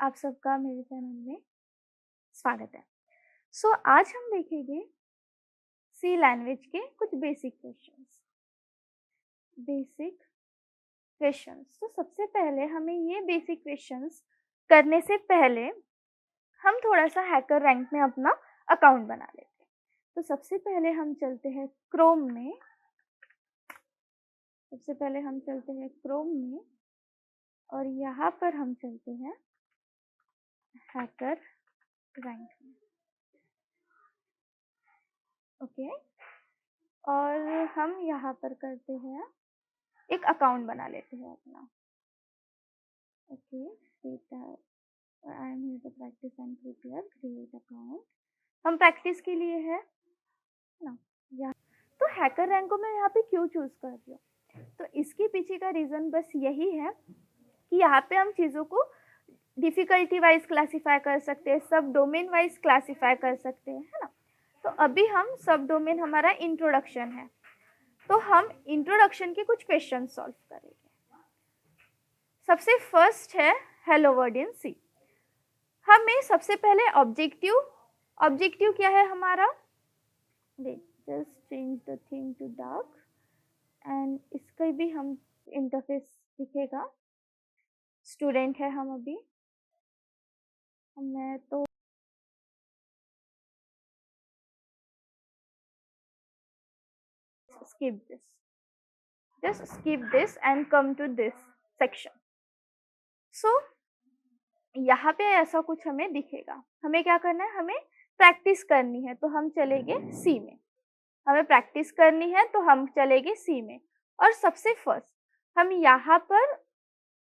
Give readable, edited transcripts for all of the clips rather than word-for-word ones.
आप सबका मेरे चैनल में स्वागत है। आज हम देखेंगे सी लैंग्वेज के कुछ बेसिक क्वेश्चंस। तो सबसे पहले हमें ये बेसिक क्वेश्चंस करने से पहले हम थोड़ा सा हैकर रैंक में अपना अकाउंट बना लेते हैं। तो सबसे पहले हम चलते हैं क्रोम में। और यहाँ पर हम चलते हैं हैकर रैंक में। ओके, और हम यहाँ पर करते हैं एक अकाउंट बना लेते हैं अपना। Okay, I am here to practice and prepare create account. हम प्रैक्टिस के लिए है ना यहाँ। तो हैकर रैंक को मैं यहाँ पे क्यों चूज कर रही हूँ, तो इसके पीछे का रीजन बस यही है कि यहाँ पे हम चीज़ों को डिफिकल्टी वाइज क्लासीफाई कर सकते हैं, सब डोमेन वाइज क्लासीफाई कर सकते हैं, है ना। तो अभी हम सब डोमेन हमारा इंट्रोडक्शन है, तो हम इंट्रोडक्शन के कुछ क्वेश्चन सॉल्व करेंगे। सबसे फर्स्ट है हेलो वर्ड इन सी। हमें सबसे पहले ऑब्जेक्टिव क्या है हमारा, just change the theme to dark and इसका भी हम इंटरफेस दिखेगा। स्टूडेंट है हम अभी, मैं तो skip this and come to this section. So यहाँ पे ऐसा कुछ हमें दिखेगा। हमें क्या करना है, हमें प्रैक्टिस करनी है, तो हम चलेंगे सी में। हमें प्रैक्टिस करनी है तो हम चलेंगे सी में। और सबसे फर्स्ट हम यहाँ पर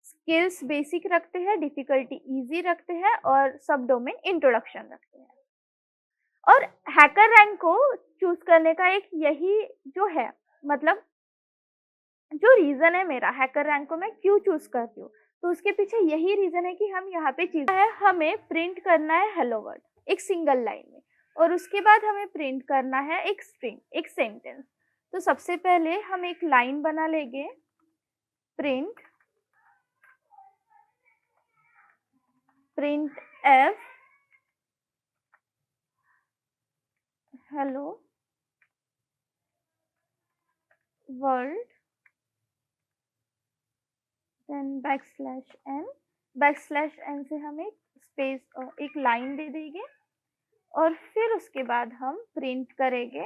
स्किल्स बेसिक रखते हैं, डिफिकल्टी इजी रखते हैं और सब डोमेन इंट्रोडक्शन रखते हैं। और हैकर रैंक को चूज करने का एक यही जो है, मतलब जो रीजन है मेरा हैकर रैंक को मैं क्यों चूज करती हूँ, तो उसके पीछे यही रीजन है कि हम यहाँ पे चीज है, हमें प्रिंट करना है हेलो वर्ड एक सिंगल लाइन में, और उसके बाद हमें प्रिंट करना है एक स्ट्रिंग, एक सेंटेंस। तो सबसे पहले हम एक लाइन बना लेंगे, print f hello world, then backslash n से हम एक स्पेस एक लाइन दे देंगे, और फिर उसके बाद हम प्रिंट करेंगे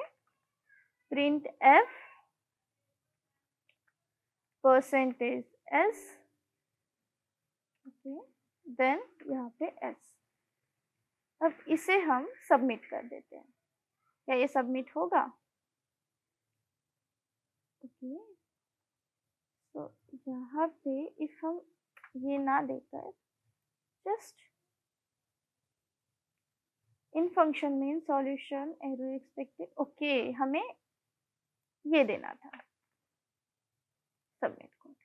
print F percentage s, okay, then यहाँ पे एस। अब इसे हम सबमिट कर देते हैं। क्या ये सबमिट होगा? ओके, तो यहाँ पे इफ हम ये ना देकर just in function main solution error expected, okay, हमें ये देना था सबमिट कोड।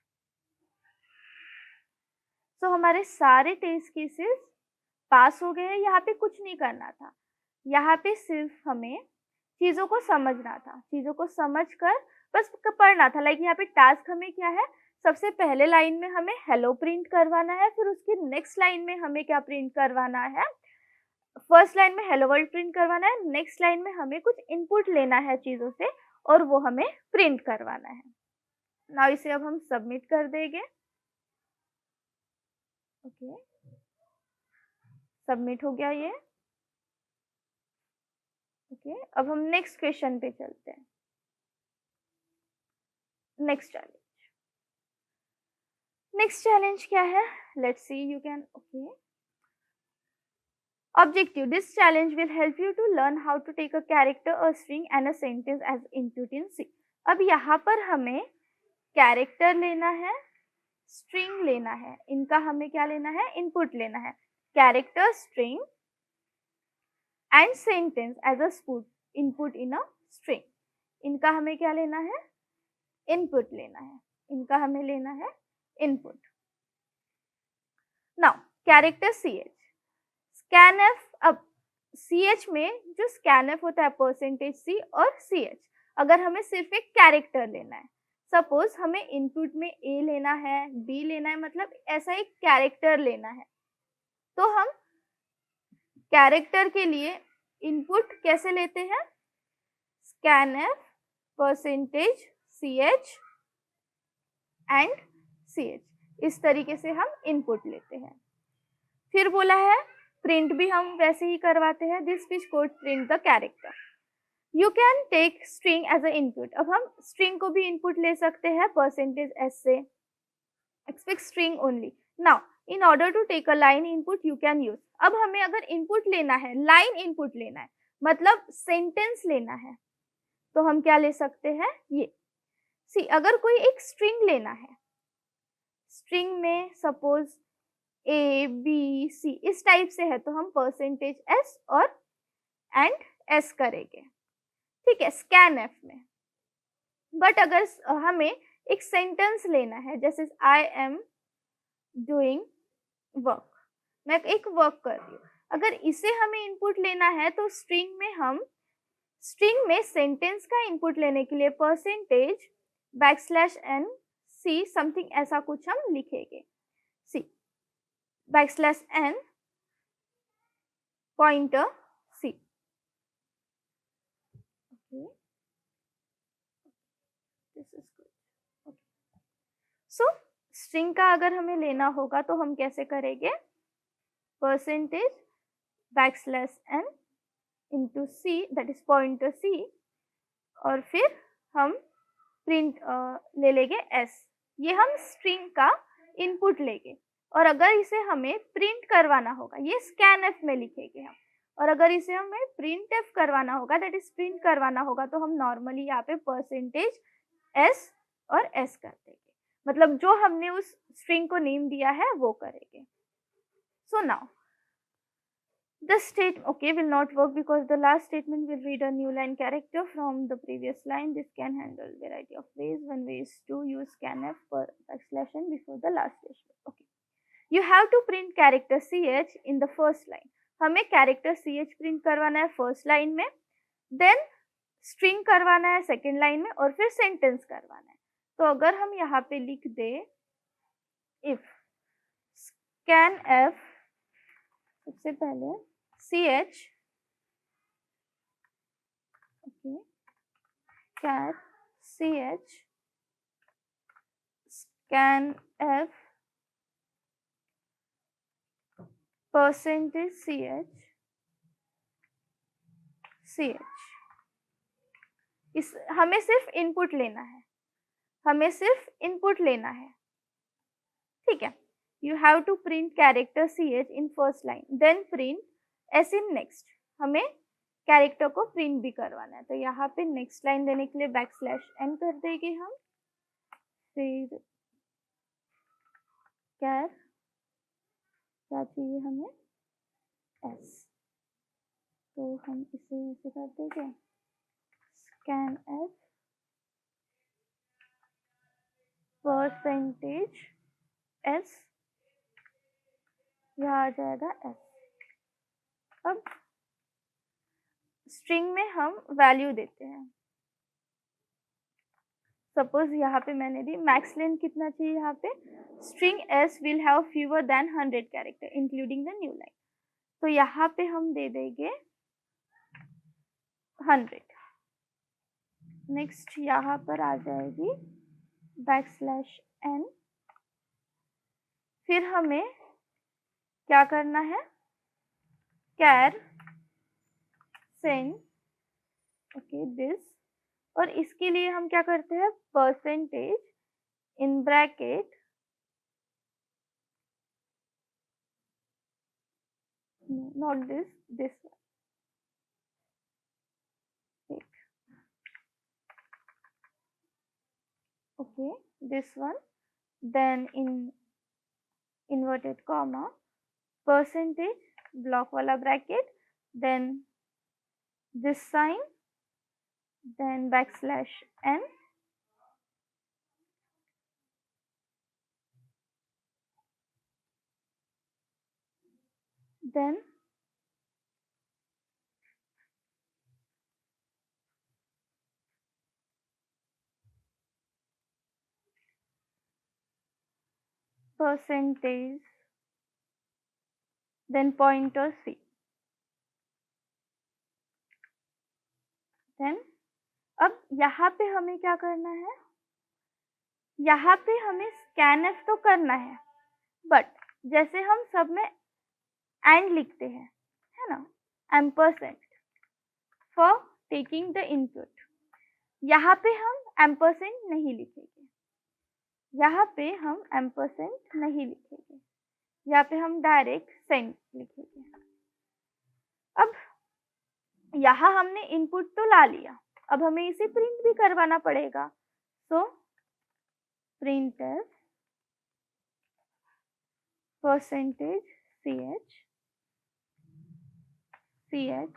तो हमारे सारे टेस्ट केसेस पास हो गए हैं। यहाँ पे कुछ नहीं करना था, यहाँ पे सिर्फ हमें चीज़ों को समझना था, चीज़ों को समझकर बस पढ़ना था। लाइक यहाँ पे टास्क हमें क्या है, सबसे पहले लाइन में हमें हेलो प्रिंट करवाना है, फिर उसकी नेक्स्ट लाइन में हमें क्या प्रिंट करवाना है, फर्स्ट लाइन में हेलो वर्ल्ड प्रिंट करवाना है, नेक्स्ट लाइन में हमें कुछ इनपुट लेना है चीज़ों से और वो हमें प्रिंट करवाना है। नाउ इसे अब हम सबमिट कर देंगे। ओके, सबमिट हो गया ये। ओके, अब हम नेक्स्ट क्वेश्चन पे चलते हैं। नेक्स्ट चैलेंज क्या है, let's see, you can, okay, objective, this challenge will help you to learn how to take a character, a string and a sentence as input in C. अब यहाँ पर हमें character लेना है, स्ट्रिंग लेना है, इनका हमें क्या लेना है, इनपुट लेना है। Character, string and sentence as a input in a string, इनका हमें क्या लेना है, इनपुट लेना है, इनका हमें लेना है input. Now character CH, scanf, अब CH में जो स्कैनएफ होता है %C और CH, अगर हमें सिर्फ एक कैरेक्टर लेना है, सपोज हमें इनपुट में A लेना है, B लेना है, मतलब ऐसा एक कैरेक्टर लेना है, तो हम कैरेक्टर के लिए इनपुट कैसे लेते हैं, scanf percentage ch and ch, इस तरीके से हम इनपुट लेते हैं। फिर बोला है प्रिंट भी हम वैसे ही करवाते हैं, this fish code print the character. You can take string as a input, अब हम स्ट्रिंग को भी इनपुट ले सकते हैं परसेंटेज s से, expect string only. Now in order to take a line input you can use, अब हमें अगर इनपुट लेना है, लाइन इनपुट लेना है, मतलब सेंटेंस लेना है, तो हम क्या ले सकते हैं, ये सी, अगर कोई एक स्ट्रिंग लेना है, स्ट्रिंग में सपोज ए बी सी इस टाइप से है, तो हम परसेंटेज एस और एंड एस करेंगे, ठीक है, स्कैन एफ में। बट अगर हमें एक सेंटेंस लेना है, जैसे आई एम डूइंग वर्क, मैं एक वर्क कर रही हूँ, अगर इसे हमें इनपुट लेना है तो स्ट्रिंग में हम स्ट्रिंग में सेंटेंस का इनपुट लेने के लिए percentage backslash n c something ऐसा कुछ हम लिखेंगे, c backslash n pointer c, okay this is good. So string का अगर हमें लेना होगा तो हम कैसे करेंगे, percentage backslash n into c that is pointer c, और फिर हम प्रिंट ले लेंगे एस, ये हम स्ट्रिंग का इनपुट लेंगे। और अगर इसे हमें प्रिंट करवाना होगा, ये स्कैन एफ में लिखेंगे हम, और अगर इसे हमें प्रिंट एफ करवाना होगा, दैट इज प्रिंट करवाना होगा, तो हम नॉर्मली यहाँ पे परसेंटेज एस और एस कर देंगे, मतलब जो हमने उस स्ट्रिंग को नेम दिया है वो करेंगे। So now the state okay will not work because the last statement will read a new line character from the previous line. This can handle variety of ways. One way is to use scanf per backslash n before the last statement. Okay, you have to print character ch in the first line. हमें character ch print करवाना है first line में, then string करवाना है second line में, और फिर sentence करवाना है। तो अगर हम यहाँ पे लिख दे if scanf, सबसे पहले ch, okay, char ch scanf percentage ch, इस हमें सिर्फ इनपुट लेना है, हमें सिर्फ इनपुट लेना है, ठीक है। You have to print character ch in first line, then print s in next, हमें कैरेक्टर को प्रिंट भी करवाना है, तो यहाँ पे नेक्स्ट लाइन देने के लिए बैकस्लैश n कर देंगे हम, फिर क्या चाहिए हमें, s, तो हम इसे ऐसे कर देंगे स्कैन एफ परसेंटेज एस, यहाँ आ जाएगा एस। अब स्ट्रिंग में हम वैल्यू देते हैं, सपोज यहाँ पे मैंने दी मैक्स लेंथ कितना चाहिए, यहाँ पे string S will have fewer than 100 character including the new line, तो यहाँ पे हम दे देंगे 100। नेक्स्ट यहाँ पर आ जाएगी बैकस्लैश एन, फिर हमें क्या करना है, कैर सेंड, ओके दिस, और इसके लिए हम क्या करते हैं, percentage in bracket not this, this one, okay this one, then in inverted comma percentage block wala bracket, then this sign, then backslash n, then percentage then pointer C, then अब यहाँ पे हमें क्या करना है, यहाँ पे हमें scanf तो करना है, बट जैसे हम सब में एंड लिखते हैं, है ना, ampersand for taking the input, यहाँ पे हम एम्परसेंड नहीं लिखेंगे, यहाँ पे हम एम्परसेंड नहीं लिखेंगे, यहाँ पे हम डायरेक्ट सेंड लिखेंगे। अब यहाँ हमने इनपुट तो ला लिया, अब हमें इसे प्रिंट भी करवाना पड़ेगा, so printf %ch printf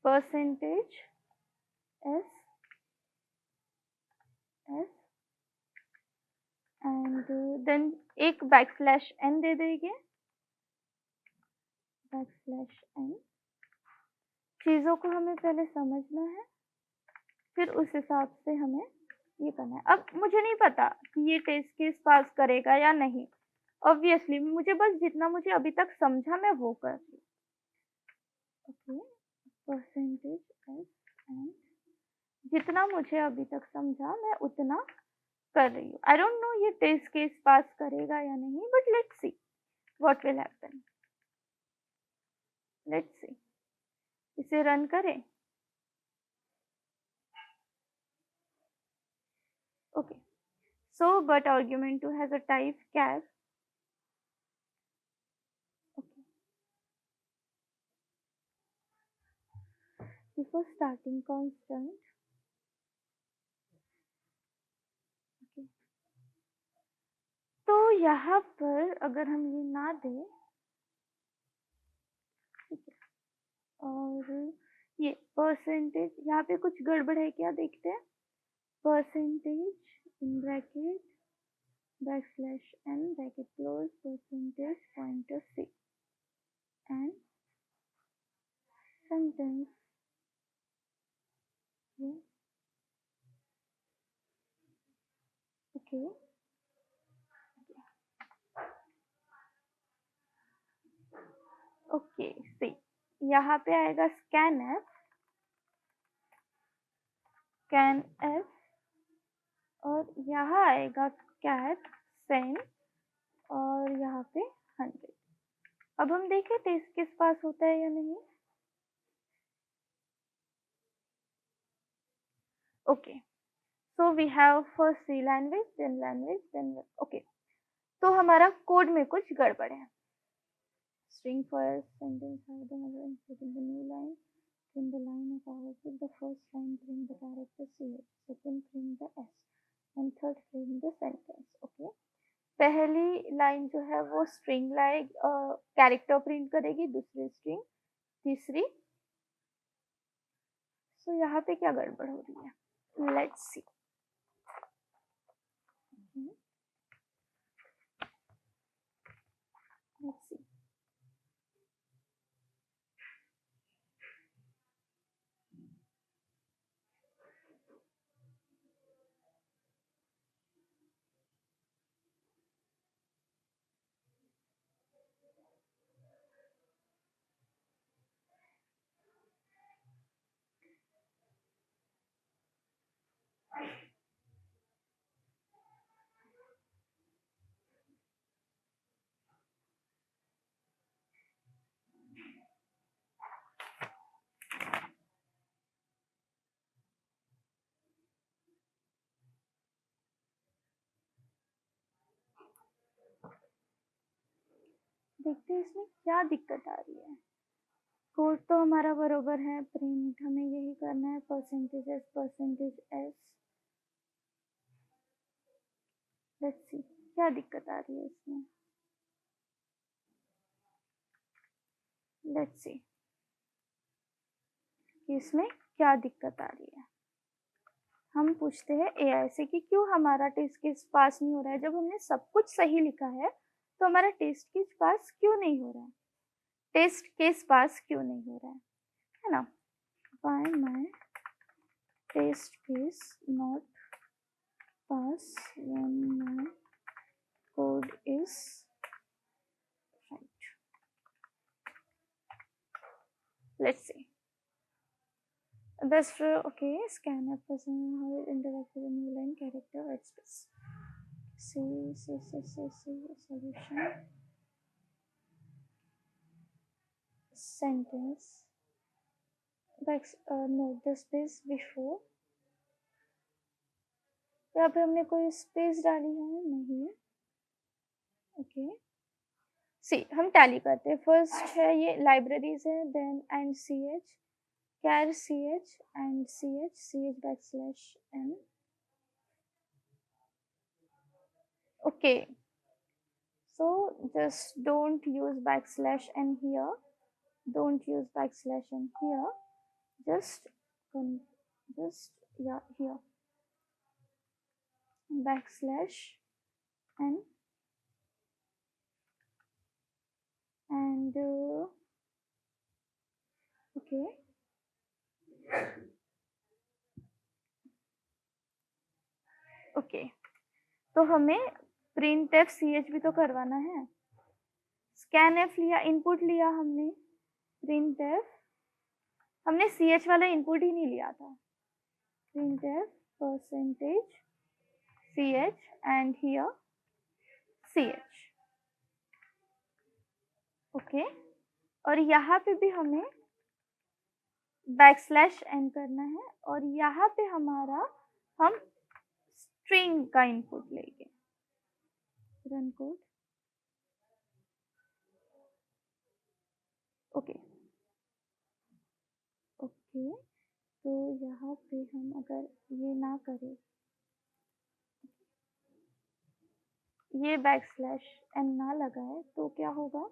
%s and then एक बैकस्लैश n दे देंगे, बैकस्लैश n। चीज़ों को हमें पहले समझना है, फिर उस हिसाब से हमें ये करना है। अब मुझे नहीं पता कि ये टेस्ट केस पास करेगा या नहीं, ऑब्वियसली मुझे बस जितना मुझे अभी तक समझा मैं वो कर रही हूँ। ओके, %s एंड जितना मुझे अभी तक समझा मैं उतना कर रही हूँ। आई डोंट नो ये टेस्ट केस पास करेगा या नहीं, but let's see what will happen. Let's see, इसे रन करें। Okay, so but argument2 has a type char. Okay, before starting constant, okay, तो यहाँ पर अगर हम ये ना दें, ठीक है, और ये परसेंटेज यहाँ पे कुछ गड़बड़ है क्या, देखते हैं। Percentage in bracket backslash n bracket close percentage pointer C end sentence, okay, okay c, यहाँ पे आएगा scanf और यहाँ आएगा cat send और यहाँ पे 100। अब हम देखें टेस्ट किस पास होता है या नहीं। Okay, so we have first C language then okay, तो हमारा कोड में कुछ गड़बड़ है। String first sentence have the mother inserting the new line in the line of ours with the first line print the character ch, second print the s and third print the sentence। Okay, पहली line जो है वो string like character print करेगी, दूसरी string, तीसरी। सो यहाँ पे क्या गड़बड़ हो रही है, लेट्स सी। लेट्स सी, देखते हैं इसमें क्या दिक्कत आ रही है। कोड तो हमारा बरोबर है, प्रिंट हमें यही करना है, परसेंटेज एस। लेट्स सी क्या दिक्कत आ रही है इसमें। लेट्स सी इसमें क्या दिक्कत आ रही है। हम पूछते हैं AI से कि क्यों हमारा टेस्ट केस पास नहीं हो रहा है। जब हमने सब कुछ सही लिखा है तो हमारा टेस्ट केस पास क्यों नहीं हो रहा है, टेस्ट केस पास क्यों नहीं हो रहा है ना। Find my space not pass when my code is right. Let's see. That's true. Okay, scan a person how it interact with a new line character white space. See solution sentence no the space before. यहाँ पे हमने कोई space डाली है नहीं. Okay सी हम tally करते हैं. फर्स्ट है ये लाइब्रेरीज है, then and C H char C H and C H /n. Okay so just don't use /n here, don't use /n here, just yeah here /n and okay okay तो हमें print F C H भी तो करवाना है. Scan F लिया, input लिया हमने, print F हमने सी एच वाला इनपुट ही नहीं लिया था. Print F percentage C H and here C H. Okay और यहाँ पे भी हमें /n करना है और यहाँ पे हमारा हम स्ट्रिंग का इनपुट लेंगे. Run code. ओके ओके तो यहाँ पे हम अगर ये ना करें, ये /n ना लगाए तो क्या होगा.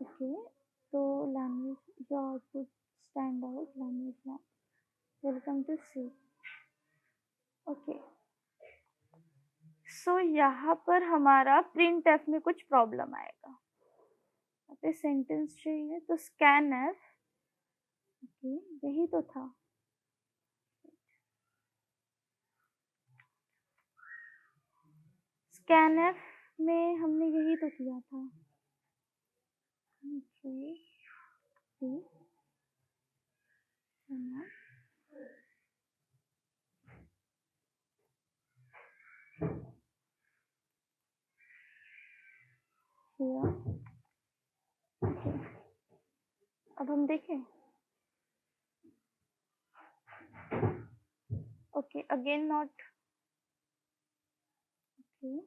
ओके तो लैंग्वेज जो आउटपुट स्टैंड आउट लैंग्वेज ना welcome to C. Okay so यहाँ पर हमारा प्रिंट एफ में कुछ प्रॉब्लम आएगा. यहाँ पे सेंटेंस चाहिए तो स्कैन एफ. ओके यही तो था. स्कैन एफ में हमने यही तो किया था. ओके अब हम देखें. Okay again not. ओके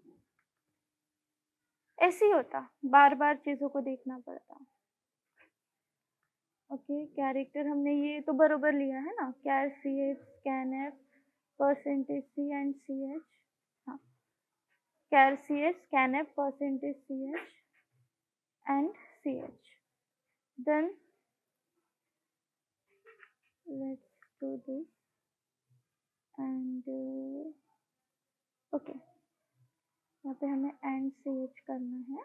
ऐसे ही होता, बार बार चीजों को देखना पड़ता. ओके कैरेक्टर हमने ये तो बरोबर लिया है ना, char C h scan f percentage c and C h. हाँ char C h scan f percentage C H and C h. Then let's do this and okay यहाँ पे हमें एंड सी एच करना है.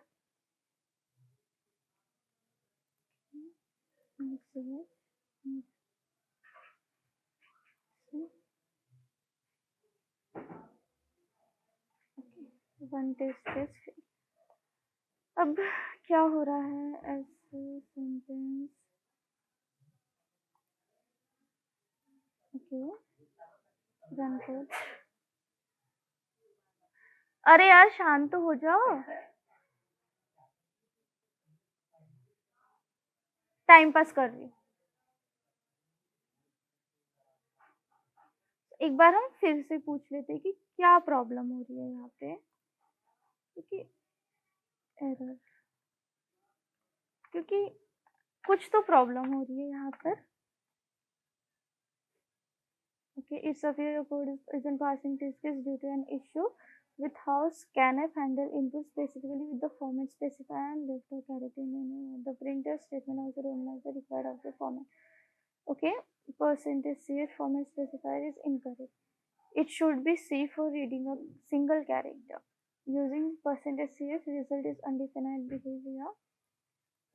One test. अब क्या हो रहा है ऐसे सेंटेंस. Okay run code. अरे यार शांत हो जाओ, टाइम पास कर रही हूँ. एक बार हम फिर से पूछ लेते कि क्या प्रॉब्लम हो रही है यहाँ पे. क्योंकि एरर, क्योंकि कुछ तो प्रॉब्लम हो रही है यहाँ पर. Okay, it's appear your code isn't passing test case due to an issue with how scanf handle input specifically with the format specifier and left the character name. The printf statement also recognizes the required of the format. Okay, percentage ch format specifier is incorrect. It should be C for reading a single character. Using percentage ch result is undefined behavior.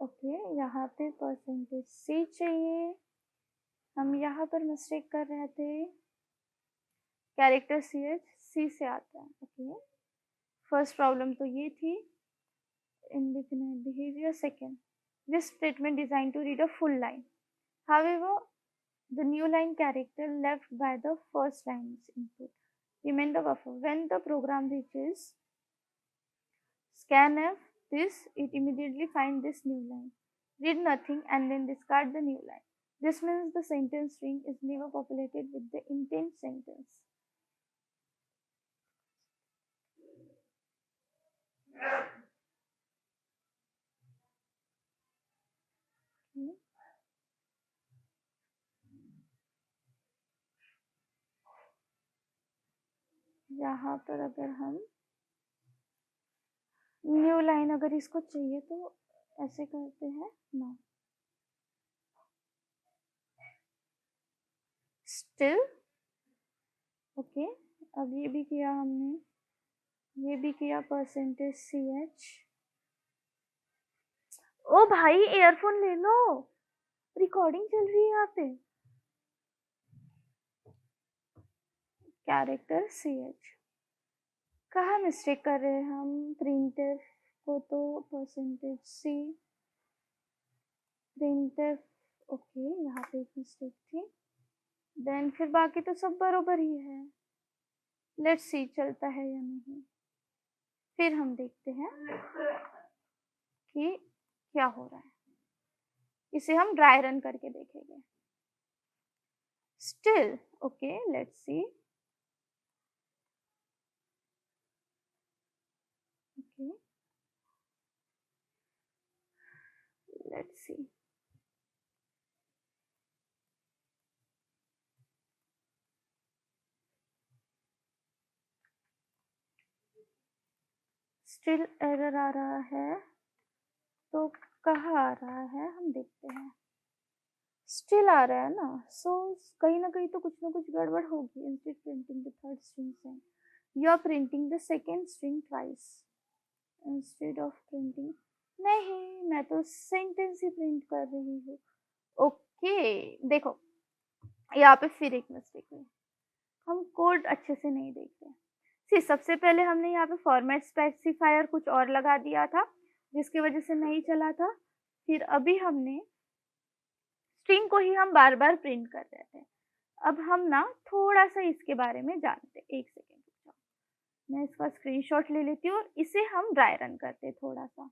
Okay, यहाँ पे percentage C चाहिए हम यहाँ पर mistake कर रहे थे, character सी से आता है। ओके, फर्स्ट प्रॉब्लम तो ये थी, indefinite behavior. Second, this statement designed to read a full line. However, the new line character left by the first line's input remain the buffer. When the program reaches scanf this, it immediately finds this new line, read nothing, and then discard the new line. This means the sentence string is never populated with the intent sentence. Okay. यहाँ पर अगर हम new line अगर इसको चाहिए तो ऐसे करते हैं ना, स्टिल। ओके, अब ये भी किया हमने, ये भी किया %ch। ओ भाई ईयरफोन ले लो, रिकॉर्डिंग चल रही है यहाँ पे। कैरेक्टर ch, कहाँ मिस्टेक कर रहे हैं हम, प्रिंटफ को तो %c, प्रिंटफ। ओके, यहाँ पे एक मिस्टेक थी, देन फिर बाकी तो सब बरोबर ही है। लेट्स सी चलता है या नहीं, फिर हम देखते हैं कि क्या हो रहा है। इसे हम ड्राई रन करके देखेंगे। Still okay, let's see. Okay, let's see. Still error आ रहा है, तो कहाँ आ रहा है हम देखते हैं। स्टिल आ रहा है ना, सो कहीं ना कहीं तो कुछ ना कुछ गड़बड़ होगी। Instead printing the third string से you are printing the second string twice instead of printing. नहीं, मैं तो सेंटेंस ही प्रिंट कर रही हूँ। ओके, देखो यहाँ पे फिर एक मिस्टेक हुई, हम कोड अच्छे से नहीं देखते। सबसे पहले हमने यहाँ पे फॉर्मेट स्पेसिफायर कुछ और लगा दिया था, जिसकी वजह से नहीं चला था। फिर अभी हमने स्ट्रिंग को ही हम बार बार प्रिंट कर रहे थे। अब हम ना थोड़ा सा इसके बारे में जानते हैं। एक सेकेंड रुक जाओ, मैं इसका स्क्रीनशॉट ले लेती हूँ और इसे हम ड्राई रन करते हैं। थोड़ा सा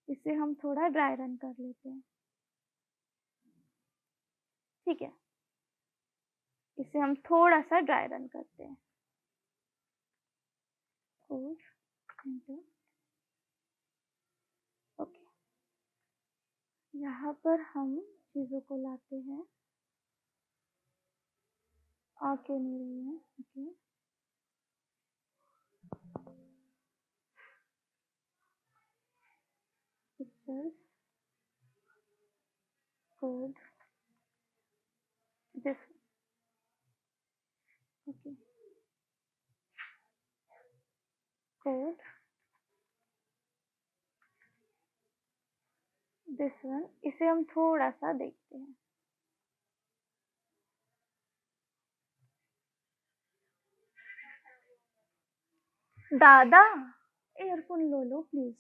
इसे हम थोड़ा ड्राई रन कर लेते हैं, ठीक है। इसे हम थोड़ा सा ड्राई रन करते हैं। ओके, यहाँ पर हम चीज़ों को लाते हैं, आ क्यों नहीं रही है। Okay, picture code this. Okay, code this one, इसे हम थोड़ा सा देखते हैं। दादा ईयरफोन लो लो प्लीज।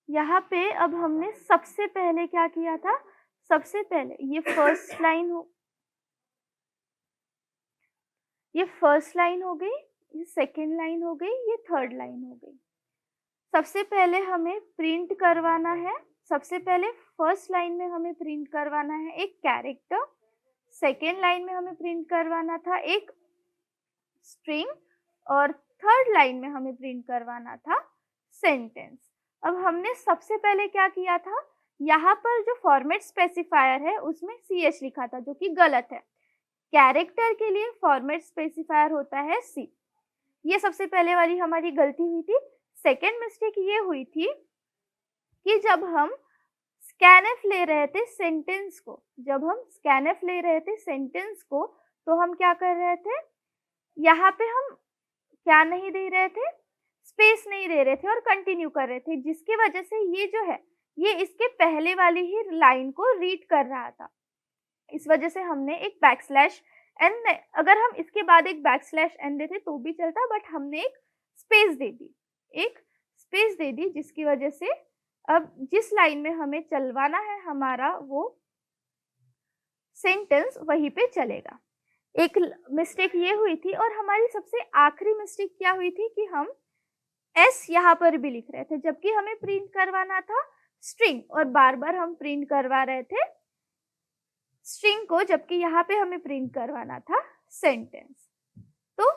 यहाँ पे अब हमने सबसे पहले क्या किया था, सबसे पहले ये फर्स्ट लाइन हो, ये फर्स्ट लाइन हो गई, ये सेकेंड लाइन हो गई, ये थर्ड लाइन हो गई। सबसे पहले हमें प्रिंट करवाना है, सबसे पहले फर्स्ट लाइन में हमें प्रिंट करवाना है एक कैरेक्टर, सेकेंड लाइन में हमें प्रिंट करवाना था एक स्ट्रिंग, और थर्ड लाइन में हमें प्रिंट करवाना था सेंटेंस। अब हमने सबसे पहले क्या किया था, यहाँ पर जो फॉर्मेट स्पेसिफायर है उसमें ch लिखा था, जो कि गलत है। कैरेक्टर के लिए फॉर्मेट स्पेसिफायर होता है c। ये सबसे पहले वाली हमारी गलती हुई थी। सेकेंड मिस्टेक ये हुई थी कि जब हम स्कैनफ ले रहे थे सेंटेंस को, जब हम स्कैनफ ले रहे थे सेंटेंस को, तो हम क्या कर रहे थे, यहाँ पे हम क्या नहीं दे रहे थे, स्पेस नहीं दे रहे थे और कंटिन्यू कर रहे थे, जिसकी वजह से ये जो है ये इसके पहले वाली ही लाइन को रीड कर रहा था। इस वजह से हमने एक बैकस्लैश एन, अगर हम इसके बाद एक बैकस्लैश एन देते तो भी चलता, बट हमने एक स्पेस दे दी, एक स्पेस दे दी, जिसकी वजह से अब जिस लाइन में हमें चलवाना है हमारा वो सेंटेंस वहीं पे चलेगा। एक मिस्टेक ये हुई थी, और हमारी सबसे आखिरी मिस्टेक क्या हुई थी कि हम एस यहाँ पर भी लिख रहे थे, जबकि हमें प्रिंट करवाना था स्ट्रिंग, और बार बार हम प्रिंट करवा रहे थे स्ट्रिंग को, जबकि यहाँ पे हमें प्रिंट करवाना था सेंटेंस। तो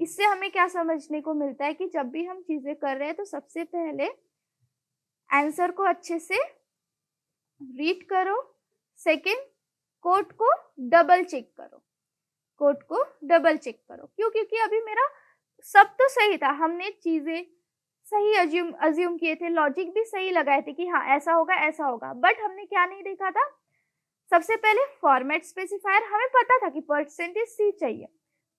इससे हमें क्या समझने को मिलता है कि जब भी हम चीजें कर रहे हैं तो सबसे पहले आंसर को अच्छे से रीड करो, सेकंड कोड को डबल चेक करो, कोड को डबल चेक करो। क्यों? क्योंकि अभी मेरा सब तो सही था, हमने चीजें सही अज्यूम किए थे, लॉजिक भी सही लगाए थे कि हाँ ऐसा होगा ऐसा होगा, बट हमने क्या नहीं देखा था, सबसे पहले फॉर्मेट स्पेसिफायर हमें पता था कि %c चाहिए,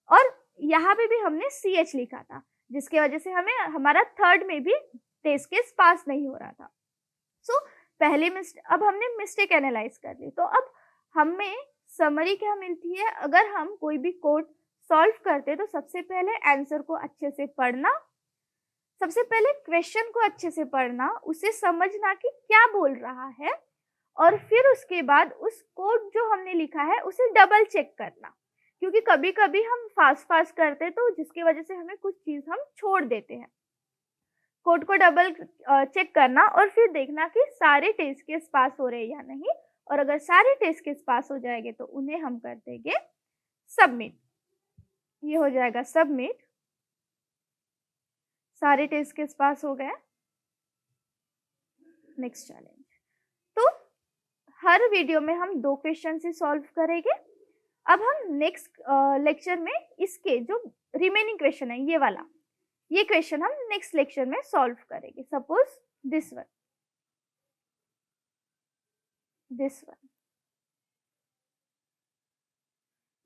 और यहाँ पे भी हमने ch लिखा था, जिसके वजह से हमें हमारा थर्ड में भी टेस्ट केस पास नहीं हो रहा था। सो पहले अब हमने मिस्टेक एनालाइज कर ली, तो अब हमें समरी क्या मिलती है, अगर हम कोई भी कोड सॉल्व करते तो सबसे पहले आंसर को अच्छे से पढ़ना, सबसे पहले क्वेश्चन को अच्छे से पढ़ना, उसे समझना कि क्या बोल रहा है, और फिर उसके बाद उस कोड जो हमने लिखा है उसे डबल चेक करना, क्योंकि कभी कभी हम फास्ट करते तो जिसकी वजह से हमें कुछ चीज हम छोड़ देते हैं। कोड को डबल चेक करना और फिर देखना कि सारे टेस्ट केस पास हो रहे हैं या नहीं, और अगर सारे टेस्ट केस पास हो जाएंगे तो उन्हें हम कर देंगे सबमिट। ये हो जाएगा सबमिट, सारे टेस्ट केस पास हो गए। नेक्स्ट चैलेंज, तो हर वीडियो में हम 2 क्वेश्चन ही सॉल्व करेंगे। अब हम नेक्स्ट लेक्चर में इसके जो रिमेनिंग क्वेश्चन है ये वाला, ये क्वेश्चन हम नेक्स्ट लेक्चर में सॉल्व करेंगे। सपोज दिस वन,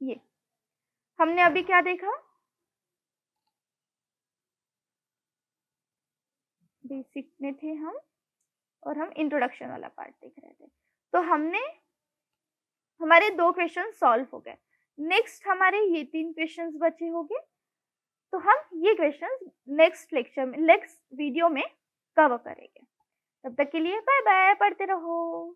ये हमने अभी क्या देखा, बेसिक में थे हम और हम इंट्रोडक्शन वाला पार्ट देख रहे थे, तो हमने हमारे 2 क्वेश्चन सॉल्व हो गए। नेक्स्ट हमारे ये 3 क्वेश्चंस बचे होंगे, तो हम ये क्वेश्चंस नेक्स्ट लेक्चर में, नेक्स्ट वीडियो में कवर करेंगे। तब तक के लिए बाय बाय, पढ़ते रहो।